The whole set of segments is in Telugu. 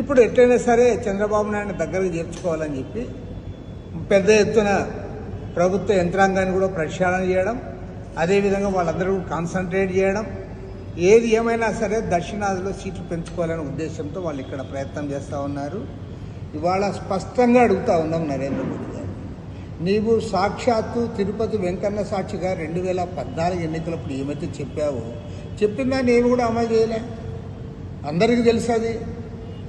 ఇప్పుడు ఎట్లయినా సరే చంద్రబాబు నాయుడు దగ్గరకు చేర్చుకోవాలని చెప్పి పెద్ద ఎత్తున ప్రభుత్వ యంత్రాంగాన్ని కూడా ప్రక్షాళన చేయడం, అదేవిధంగా వాళ్ళందరూ కాన్సన్ట్రేట్ చేయడం, ఏది ఏమైనా సరే దక్షిణాదిలో సీట్లు పెంచుకోవాలనే ఉద్దేశంతో వాళ్ళు ఇక్కడ ప్రయత్నం చేస్తూ ఉన్నారు. ఇవాళ స్పష్టంగా అడుగుతూ ఉన్నాం నరేంద్ర మోడీ గారు, నీవు సాక్షాత్తు తిరుపతి వెంకన్న సాక్షిగా 2014 ఎన్నికలప్పుడు ఏమైతే చెప్పావో చెప్పిన దాన్ని ఏమి కూడా అమలు చేయలే. అందరికీ తెలుసు అది.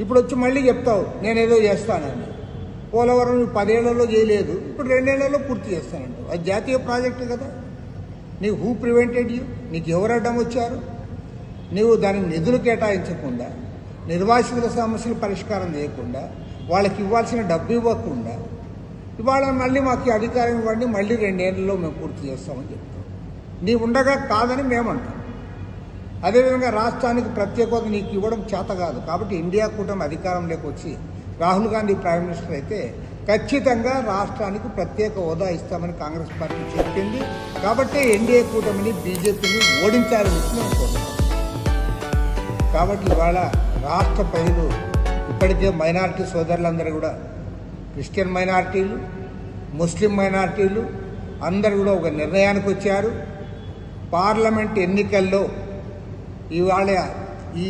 ఇప్పుడు వచ్చి మళ్ళీ చెప్తావు నేనేదో చేస్తానని. పోలవరం నువ్వు 10 ఏళ్లలో చేయలేదు, ఇప్పుడు 2 ఏళ్లలో పూర్తి చేస్తానంటావు. అది జాతీయ ప్రాజెక్టు కదా. నీకు హూ ప్రివెంటెడ్ యూ? నీకు ఎవరు అడ్డం వచ్చారు? నీవు దానికి నిధులు కేటాయించకుండా, నిర్వాసితుల సమస్యలు పరిష్కారం చేయకుండా, వాళ్ళకి ఇవ్వాల్సిన డబ్బు ఇవ్వకుండా, ఇవాళ మళ్ళీ మాకు అధికారం ఇవ్వండి, మళ్ళీ 2 ఏళ్లలో మేము పూర్తి చేస్తామని చెప్తాం. నీ ఉండగా కాదని మేమంటాం. అదేవిధంగా రాష్ట్రానికి ప్రత్యేక హోదా నీకు ఇవ్వడం చేత కాదు కాబట్టి ఇండియా కూటమి అధికారంలోకి వచ్చి రాహుల్ గాంధీ ప్రైమ్ మినిస్టర్ అయితే ఖచ్చితంగా రాష్ట్రానికి ప్రత్యేక హోదా ఇస్తామని కాంగ్రెస్ పార్టీ చెప్పింది. కాబట్టి ఎన్డీఏ కూటమిని బీజేపీని ఓడించాలని మేము కోరుతున్నాం. కాబట్టి ఇవాళ రాష్ట్ర ప్రజలు ఇప్పటికే మైనారిటీ సోదరులందరూ కూడా, క్రిస్టియన్ మైనారిటీలు, ముస్లిం మైనారిటీలు అందరూ కూడా ఒక నిర్ణయానికి వచ్చారు. పార్లమెంట్ ఎన్నికల్లో ఇవాళ ఈ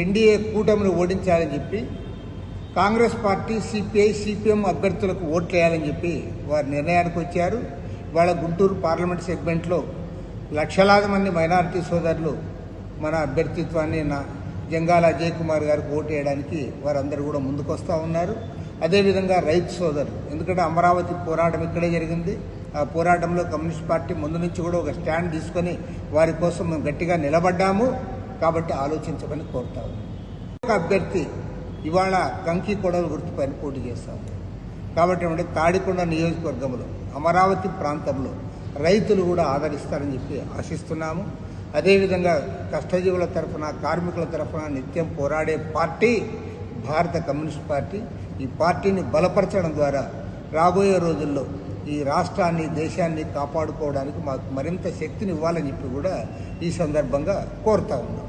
ఎన్డీఏ కూటమిని ఓడించాలని చెప్పి కాంగ్రెస్ పార్టీ, సిపిఐ, సిపిఎం అభ్యర్థులకు ఓట్లు వేయాలని చెప్పి వారు నిర్ణయానికి వచ్చారు. ఇవాళ గుంటూరు పార్లమెంట్ సెగ్మెంట్లో లక్షలాది మంది మైనారిటీ సోదరులు మన అభ్యర్థిత్వాన్ని జంగాల అజయ్ కుమార్ గారికి ఓటు వేయడానికి వారందరూ కూడా ముందుకు వస్తూ ఉన్నారు. అదేవిధంగా రైతు సోదరులు, ఎందుకంటే అమరావతి పోరాటం ఇక్కడే జరిగింది. ఆ పోరాటంలో కమ్యూనిస్ట్ పార్టీ ముందు నుంచి కూడా ఒక స్టాండ్ తీసుకొని వారి కోసం మేము గట్టిగా నిలబడ్డాము. కాబట్టి ఆలోచించమని కోరుతాము. ఒక అభ్యర్థి ఇవాళ కంకి కొడవలు గుర్తుపైన పోటీ చేస్తాము. కాబట్టి తాడికొండ నియోజకవర్గంలో అమరావతి ప్రాంతంలో రైతులు కూడా ఆదరిస్తారని చెప్పి ఆశిస్తున్నాము. అదేవిధంగా కష్టజీవుల తరఫున, కార్మికుల తరఫున నిత్యం పోరాడే పార్టీ భారత కమ్యూనిస్ట్ పార్టీ. ఈ పార్టీని బలపరచడం ద్వారా రాబోయే రోజుల్లో ఈ రాష్ట్రాన్ని, దేశాన్ని కాపాడుకోవడానికి మాకు మరింత శక్తిని ఇవ్వాలని చెప్పి కూడా ఈ సందర్భంగా కోరుతా ఉన్నాం.